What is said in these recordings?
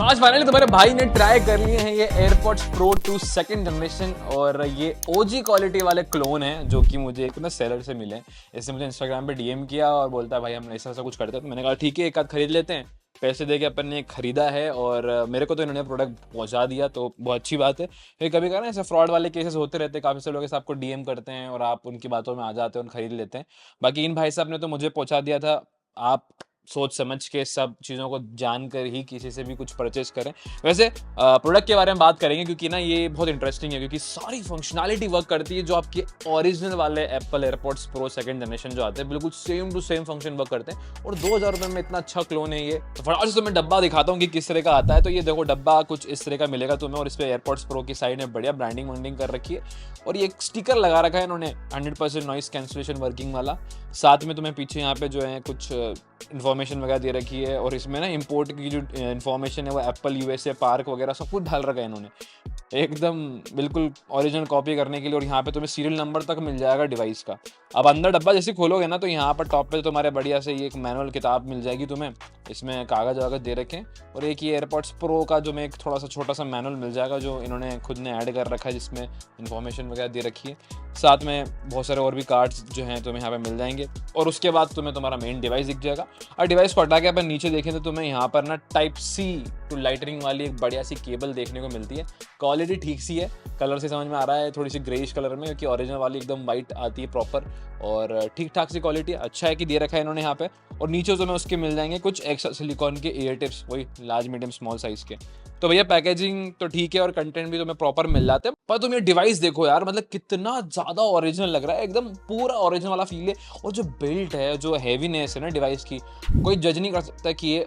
तो आज फाइनली तुम्हारे भाई ने ट्राई कर लिए हैं ये एयरपॉड्स प्रो 2 सेकंड जनरेशन और ये ओजी क्वालिटी वाले क्लोन हैं जो कि मुझे एक ना सेलर से मिले। इसने मुझे इंस्टाग्राम पे डीएम किया और बोलता है भाई हम ऐसा ऐसा कुछ करते हैं। तो मैंने कहा ठीक है एक आध खरीद लेते हैं। पैसे दे के अपन ने खरीदा है और मेरे को तो इन्होंने प्रोडक्ट पहुंचा दिया तो बहुत अच्छी बात है। फिर कभी कभी ना ऐसे फ्रॉड वाले केसेस होते रहते हैं, काफ़ी से लोग ऐसे आपको डीएम करते हैं और आप उनकी बातों में आ जाते हैं और खरीद लेते हैं। बाकी इन भाई साहब ने तो मुझे पहुंचा दिया था। आप सोच समझ के सब चीज़ों को जानकर ही किसी से भी कुछ परचेस करें। वैसे प्रोडक्ट के बारे में बात करेंगे क्योंकि ना ये बहुत इंटरेस्टिंग है क्योंकि सारी फंक्शनैलिटी वर्क करती है जो आपके ओरिजिनल वाले Apple AirPods Pro second generation जो आते हैं, बिल्कुल same to same function work करते हैं। और 2000 रुपये में इतना अच्छा क्लोन है ये। तो फटाफट से तुम्हें डब्बा दिखाता हूँ कि किस तरह का आता है। तो ये देखो डब्बा कुछ इस तरह का मिलेगा तुम्हें और इस पर एयरपॉड्स प्रो की साइड में बढ़िया ब्रांडिंग वंडिंग कर रखी है और ये एक स्टिकर लगा रखा है इन्होंने 100% नॉइस कैंसलेशन वर्किंग वाला। साथ में तुम्हें पीछे यहाँ पे जो है कुछ इन्फॉर्मेशन वगैरह दे रखी है और इसमें ना इंपोर्ट की जो इन्फॉर्मेशन है वो एप्पल यूएसए पार्क वगैरह सब कुछ डाल रखा है इन्होंने एकदम बिल्कुल ओरिजिनल कॉपी करने के लिए। और यहाँ पे तुम्हें सीरियल नंबर तक मिल जाएगा डिवाइस का। अब अंदर डब्बा जैसे खोलोगे ना तो यहाँ पर टॉप पे तुम्हारे बढ़िया से ये एक मैनुअल किताब मिल जाएगी तुम्हें। इसमें कागज वागज दे रखे हैं और एक ये एयरपॉड्स प्रो का जो मैं एक थोड़ा सा छोटा सा मैनुअल मिल जाएगा जो इन्होंने खुद ने ऐड कर रखा है जिसमें इन्फॉर्मेशन वगैरह दे रखी है। साथ में बहुत सारे और भी कार्ड्स जो हैं तुम्हें यहाँ पे मिल जाएंगे और उसके बाद तुम्हें तुम्हारा मेन डिवाइस दिख जाएगा। और डिवाइस को हटा के अपन नीचे देखें तो तुम्हें यहाँ पर ना टाइप सी टू लाइटनिंग वाली एक बढ़िया सी केबल देखने को मिलती है। क्वालिटी ठीक सी है, कलर से समझ में आ रहा है थोड़ी सी ग्रेइश कलर में क्योंकि ओरिजिनल वाली एकदम वाइट आती है प्रॉपर और ठीक ठाक सी क्वालिटी अच्छा है कि दे रखा है इन्होंने यहाँ पे। और नीचे तुम्हें उसके मिल जाएंगे कुछ एक्स्ट्रा सिलिकॉन के ईयर टिप्स, वही लार्ज मीडियम स्मॉल साइज के। तो भैया पैकेजिंग तो ठीक है और कंटेंट भी तुम्हें प्रॉपर मिल जाते हैं। पर तुम ये डिवाइस देखो यार, मतलब कितना ज्यादा ओरिजिनल लग रहा है, एकदम पूरा ओरिजिनल वाला फील है। और जो बिल्ट है, जो हैवीनेस है ना डिवाइस की, कोई जज नहीं कर सकता कि ये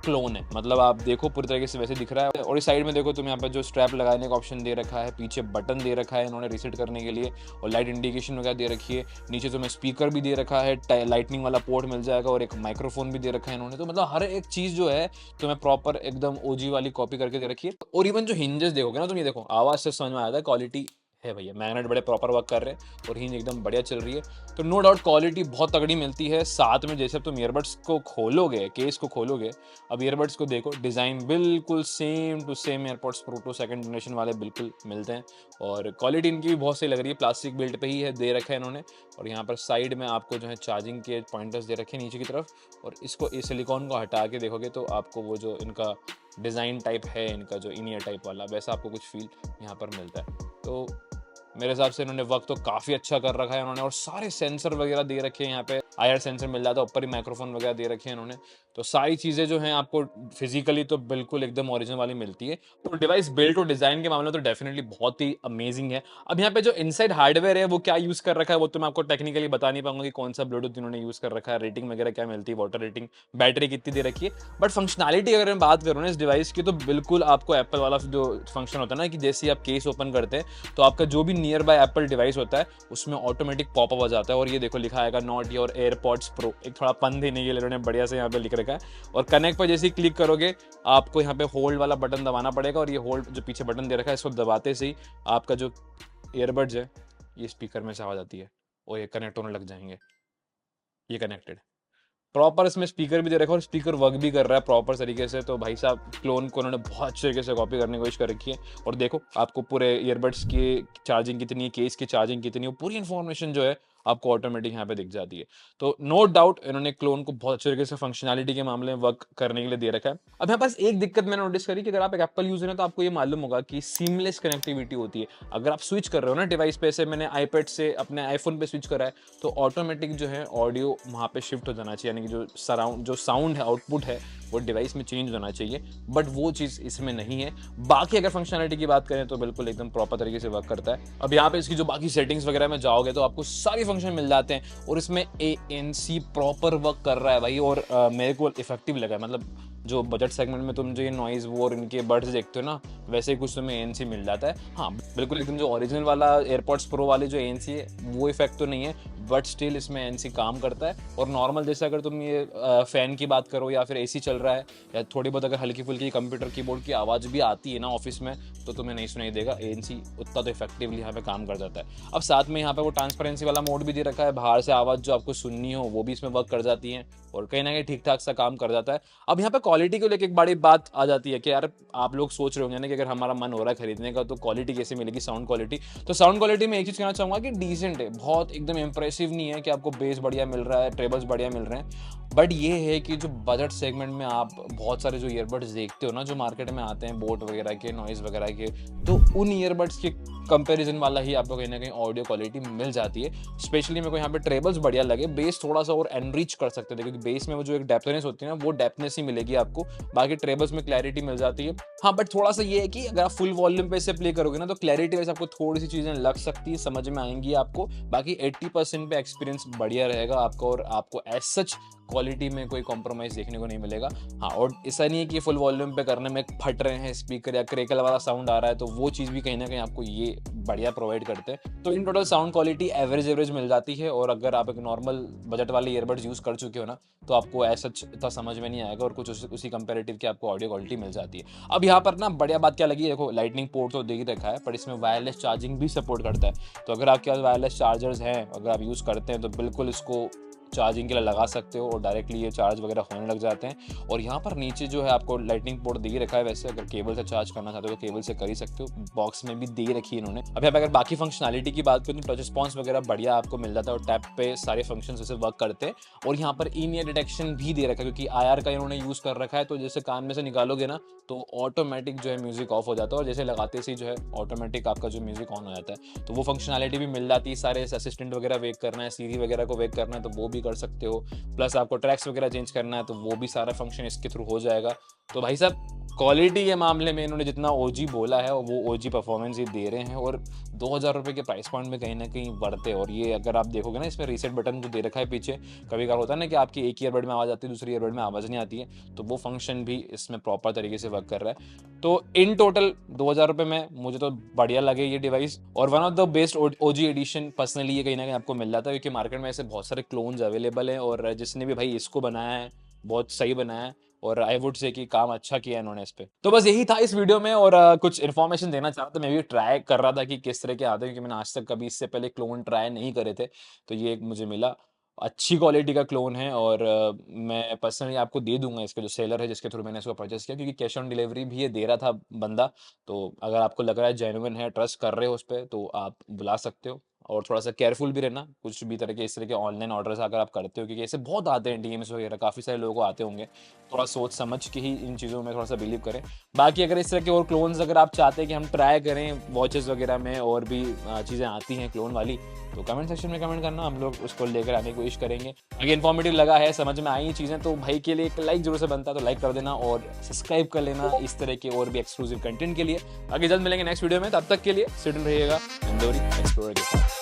क्लोन है। मतलब आप देखो पूरी तरीके से वैसे दिख रहा है। और इस साइड में देखो तुम यहाँ पर जो स्ट्रैप लगाने का ऑप्शन दे रखा है, पीछे बटन दे रखा है इन्होंने रीसेट करने के लिए और लाइट इंडिकेशन वगैरह दे रखी है। नीचे तुम्हें स्पीकर भी दे रखा है, लाइटनिंग वाला पोर्ट मिल जाएगा और एक माइक्रोफोन भी दे रखा है इन्होंने। तो मतलब हर एक चीज़ जो है तुम्हें प्रॉपर एकदम ओजी वाली कॉपी करके दे रखी है। और इवन जो हिंजेस देखोगे ना तुम, ये देखो आवाज़ से समझ में आता है क्वालिटी है भैया। मैग्नेट बड़े प्रॉपर वर्क कर रहे हैं और हिंज एकदम बढ़िया चल रही है। तो नो डाउट क्वालिटी बहुत तगड़ी मिलती है। साथ में जैसे तुम ईयरबड्स को खोलोगे, केस को खोलोगे, अब ईयरबड्स को देखो, डिज़ाइन बिल्कुल same to same AirPods Pro 2 second generation वाले बिल्कुल मिलते हैं और क्वालिटी इनकी भी बहुत सही लग रही है। प्लास्टिक बिल्ड पे ही है दे रखा है इन्होंने। और यहाँ पर साइड में आपको जो है चार्जिंग के पॉइंटर्स दे रखे हैं नीचे की तरफ। और इसको इस सिलिकॉन को हटा के देखोगे तो आपको वो जो इनका डिज़ाइन टाइप है, इनका जो इन ईयर टाइप वाला, वैसा आपको कुछ फील यहाँ पर मिलता है। तो मेरे हिसाब से इन्होंने वक्त तो काफ़ी अच्छा कर रखा है इन्होंने। और सारे सेंसर वगैरह दे रखे हैं यहाँ पे, आईआर सेंसर मिल जाता है, ऊपर ही माइक्रोफोन वगैरह दे रखे हैं इन्होंने। तो सारी चीज़ें जो हैं आपको फिजिकली तो बिल्कुल एकदम ओरिजिनल वाली मिलती है। तो डिवाइस बिल्ड और डिज़ाइन के मामले में तो डेफिनेटली बहुत ही अमेजिंग है। अब यहाँ पे जो इनसाइड हार्डवेयर है वो क्या यूज़ कर रखा है वो तो मैं आपको टेक्निकली बता नहीं पाऊंगा कि कौन सा ब्लूटूथ इन्होंने यूज़ कर रखा है, रेटिंग वगैरह क्या मिलती है, वाटर रेटिंग, बैटरी कितनी दे रखी है। बट फंक्शनैलिटी अगर मैं बात करूँ ना इस डिवाइस की, तो बिल्कुल आपको एप्पल वाला जो फंक्शन होता है ना कि जैसे ही आप केस ओपन करते हैं तो आपका जो भी नियर बाय एप्पल डिवाइस होता है उसमें ऑटोमेटिक पॉपअप आ जाता है। और ये देखो लिखा आएगा नॉट योर एयरपॉड्स प्रो, एक थोड़ा पन देने के लिए इन्होंने बढ़िया से यहाँ पे लिख रखा है। और कनेक्ट पर जैसे ही क्लिक करोगे आपको यहाँ पे होल्ड वाला बटन दबाना पड़ेगा और ये होल्ड जो पीछे बटन दे रखा है इसको दबाते से ही आपका जो ईयरबड्स है ये स्पीकर में से आवाज आती है और ये कनेक्ट होने लग जाएंगे। ये कनेक्टेड प्रॉपर, इसमें स्पीकर भी दे रखा है और स्पीकर वर्क भी कर रहा है प्रॉपर तरीके से। तो भाई साहब क्लोन को उन्होंने बहुत अच्छे तरीके से कॉपी करने की कोशिश कर रखी है। और देखो आपको पूरे ईयरबड्स की चार्जिंग कितनी है, केस की चार्जिंग कितनी है, पूरी इन्फॉर्मेशन जो है आपको ऑटोमेटिक यहाँ पे दिख जाती है। तो नो डाउट इन्होंने क्लोन को बहुत अच्छे तरीके से फंक्शनैलिटी के मामले में वर्क करने के लिए दे रखा है। अब यहाँ पास एक दिक्कत मैंने नोटिस करी कि अगर आप एक एप्पल यूजर हैं तो आपको ये मालूम होगा कि सीमलेस कनेक्टिविटी होती है। अगर आप स्विच कर रहे हो ना डिवाइस पे, से मैंने आईपैड से अपने आईफोन पे स्विच करा है तो ऑटोमेटिक जो है ऑडियो वहाँ पे शिफ्ट हो जाना चाहिए, यानी कि जो साउंड है, आउटपुट है, वो डिवाइस में चेंज होना चाहिए। बट वो चीज़ इसमें नहीं है। बाकी अगर फंक्शनैलिटी की बात करें तो बिल्कुल एकदम प्रॉपर तरीके से वर्क करता है। अब यहाँ पे इसकी जो बाकी सेटिंग्स वगैरह में जाओगे तो आपको सारी फंक्शन मिल जाते हैं और इसमें ANC प्रॉपर वर्क कर रहा है भाई। और मेरे को इफेक्टिव लगा है। मतलब जो बजट सेगमेंट में तुम जो ये नॉइज वो और इनके बर्ड्स देखते हो ना, वैसे ही कुछ तुम्हें ANC मिल जाता है। हाँ बिल्कुल एकदम जो ओरिजिनल वाला एयरपॉड्स प्रो वाली जो ANC है वो इफेक्ट तो नहीं है, बट स्टिल इसमें ANC काम करता है। और नॉर्मल जैसे अगर तुम ये फैन की बात करो या फिर AC चल रहा है या थोड़ी बहुत अगर हल्की फुल्की कंप्यूटर कीबोर्ड की आवाज़ भी आती है ना ऑफिस में तो तुम्हें नहीं सुनाई देगा। ANC उतना तो इफेक्टिवली यहाँ पे काम कर जाता है। अब साथ में यहाँ पे वो ट्रांसपेरेंसी वाला मोड भी दे रखा है, बाहर से आवाज़ जो आपको सुननी हो वो भी इसमें वर्क कर जाती है और कहीं ना कहीं ठीक ठाक सा काम कर जाता है। अब यहाँ पे क्वालिटी को लेके एक बड़ी बात आ जाती है कि यार आप लोग सोच रहे होंगे ना कि अगर हमारा मन हो रहा है खरीदने का तो क्वालिटी कैसे मिलेगी, साउंड क्वालिटी। तो साउंड क्वालिटी में एक चीज़ कहना चाहूँगा कि डिसेंट है, बहुत एकदम इंप्रेसिव नहीं है कि आपको बेस बढ़िया मिल रहा है, ट्रेबल्स बढ़िया मिल रहे हैं, बट ये है कि जो बजट सेगमेंट में आप बहुत सारे जो ईयरबड्स देखते हो ना जो मार्केट में आते हैं बोट वगैरह के, नॉइज़ वगैरह के, तो उन ईयरबड्स के कंपैरिजन वाला ही आपको कहीं ना कहीं ऑडियो क्वालिटी मिल जाती है। स्पेशली मेरे को यहाँ पे ट्रेबल्स बढ़िया लगे, बेस थोड़ा सा और एनरिच कर सकते थे क्योंकि बेस में वो जो एक डेप्थनेस होती है ना वो डेप्थनेस ही मिलेगी आपको, बाकी ट्रेबल्स में क्लैरिटी मिल जाती है। हाँ बट थोड़ा सा ये है कि अगर आप फुल वॉल्यूम पे इसे प्ले करोगे ना तो क्लैरिटी वैसे आपको थोड़ी सी चीज़ें लग सकती है, समझ में आएंगी आपको, बाकी 80% पे एक्सपीरियंस बढ़िया रहेगा आपका और आपको एज सच क्वालिटी में कोई कॉम्प्रोमाइज़ देखने को नहीं मिलेगा। हाँ, और ऐसा नहीं है कि फुल वॉल्यूम पे करने में फट रहे हैं स्पीकर या क्रेकल वाला साउंड आ रहा है, तो वो चीज़ भी कहीं ना कहीं आपको ये बढ़िया प्रोवाइड करते हैं। तो in total sound quality average मिल जाती है और अगर आप एक नॉर्मल बजट वाले ईयरबड्स यूज़ कर चुके हो ना तो आपको ऐसा इतना समझ में नहीं आएगा और कुछ उसी कंपेरेटिव की आपको ऑडियो क्वालिटी मिल जाती है। अब यहाँ पर ना बढ़िया बात क्या लगी, देखो लाइटनिंग पोर्ट तो दे ही रखा है पर इसमें वायरलेस चार्जिंग भी सपोर्ट करता है, तो अगर आपके पास वायरलेस चार्जर्स हैं, अगर आप यूज़ करते हैं तो बिल्कुल इसको चार्जिंग के लिए लगा सकते हो और डायरेक्टली ये चार्ज वगैरह होने लग जाते हैं। और यहाँ पर नीचे जो है आपको लाइटनिंग पोर्ट दे ही रखा है, वैसे अगर केबल से चार्ज करना चाहते हो तो केबल से कर ही सकते हो, बॉक्स में भी दे रखी है इन्होंने। अब यहाँ पे अगर बाकी फंक्शनैलिटी की बात करूँ तो टच रिस्पॉन्स वगैरह बढ़िया आपको मिल जाता है और टैप पे सारे फंक्शन वैसे वर्क करते हैं। और यहाँ पर इन ईयर डिटेक्शन भी दे रखा है क्योंकि IR का इन्होंने यूज़ कर रखा है, तो जैसे कान में से निकालोगे ना तो ऑटोमेटिक जो है म्यूजिक ऑफ हो जाता है और जैसे लगाते से जो है ऑटोमेटिक आपका जो म्यूजिक ऑन हो जाता है, तो वो फंक्शनैलिटी भी मिल जाती है। सारे असिस्टेंट वगैरह वेक करना है, सीरी वगैरह को वेक करना है तो वो भी कर सकते हो, प्लस आपको ट्रैक्स वगैरह चेंज करना है तो वो भी सारा फंक्शन इसके थ्रू हो जाएगा। तो भाई साहब क्वालिटी के मामले में इन्होंने जितना OG बोला है वो OG परफॉर्मेंस ही दे रहे हैं और 2000 रुपये के प्राइस पॉइंट में कहीं ना कहीं बढ़ते। और ये अगर आप देखोगे ना इसमें रीसेट बटन जो दे रखा है पीछे, कभी कभार होता है ना कि आपकी एक ईयरबड में आवाज़ आती है दूसरी ईयरबड में आवाज़ नहीं आती है, तो वो फंक्शन भी इसमें प्रॉपर तरीके से वर्क कर रहा है। तो इन टोटल 2000 रुपये में मुझे तो बढ़िया लगे ये डिवाइस और one of the best OG edition personally ये कहीं ना कहीं आपको मिल जाता है क्योंकि मार्केट में ऐसे बहुत सारे क्लोन्स अवेलेबल हैं और जिसने भी भाई इसको बनाया है बहुत सही बनाया है और आई वुड से कि काम अच्छा किया इन्होंने इस पे। तो बस यही था इस वीडियो में और कुछ इन्फॉर्मेशन देना चाह रहा था, मैं भी ट्राई कर रहा था कि किस तरह के आते हैं क्योंकि मैंने आज तक कभी इससे पहले क्लोन ट्राई नहीं करे थे, तो ये एक मुझे मिला अच्छी क्वालिटी का क्लोन है और मैं पर्सनली आपको दे दूंगा, इसका जो सेलर है जिसके थ्रू मैंने इसको परचेस किया, क्योंकि कैश ऑन डिलीवरी भी ये दे रहा था बंदा, तो अगर आपको लग रहा है जेन्युइन है, ट्रस्ट कर रहे हो उस पर, तो आप बुला सकते हो। और थोड़ा सा केयरफुल भी रहना कुछ भी तरह के इस तरह के ऑनलाइन ऑर्डर्स अगर आप करते हो, क्योंकि ऐसे बहुत आते हैं DMs वगैरह, काफ़ी सारे लोगों को आते होंगे, थोड़ा सोच समझ के ही इन चीज़ों में थोड़ा सा बिलीव करें। बाकी अगर इस तरह के और क्लोन्स अगर आप चाहते हैं कि हम ट्राई करें वॉचेस वगैरह में और भी चीज़ें आती हैं क्लोन वाली, तो कमेंट सेक्शन में कमेंट करना, हम लोग उसको लेकर आने की कोशिश करेंगे। अगर इन्फॉर्मेटिव लगा है, समझ में आई ये चीज़ें, तो भाई के लिए एक लाइक जरूर से बनता है, तो लाइक कर देना और सब्सक्राइब कर लेना इस तरह के और भी एक्सक्लूसिव कंटेंट के लिए। आगे जल्द मिलेंगे नेक्स्ट वीडियो में, तब तक के लिए सिट रहिएगा इंदौरी एक्सप्लोरर के साथ।